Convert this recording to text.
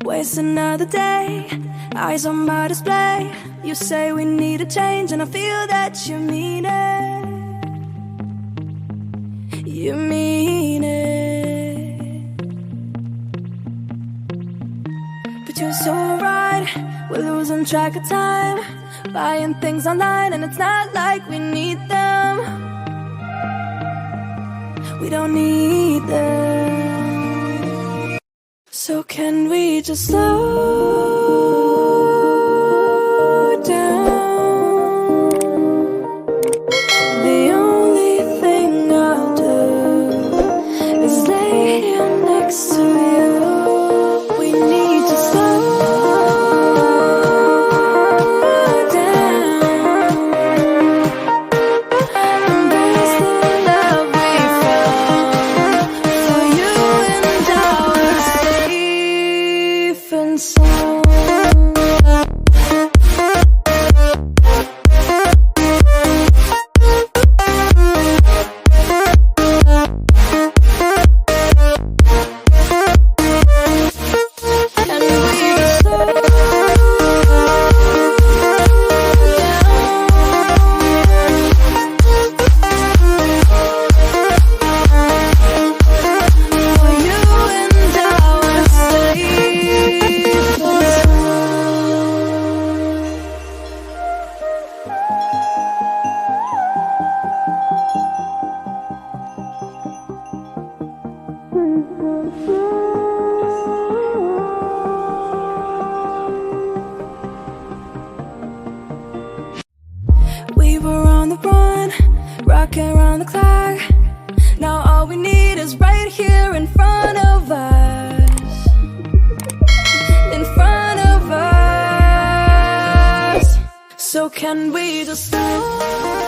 Waste another day, eyes on my display. You say we need a change and I feel that you mean it. You mean it. But you're so right, we're losing track of time, buying things online and it's not like we need them. We don't need them. So can we just slow down? The only thing I'll do is lay here next to you. We need to slow down. Embrace the love we found. For you and I were safe and sound. We were on the run, rocking around the clock. Now all we need is right here in front of us. In front of us. So can we just slow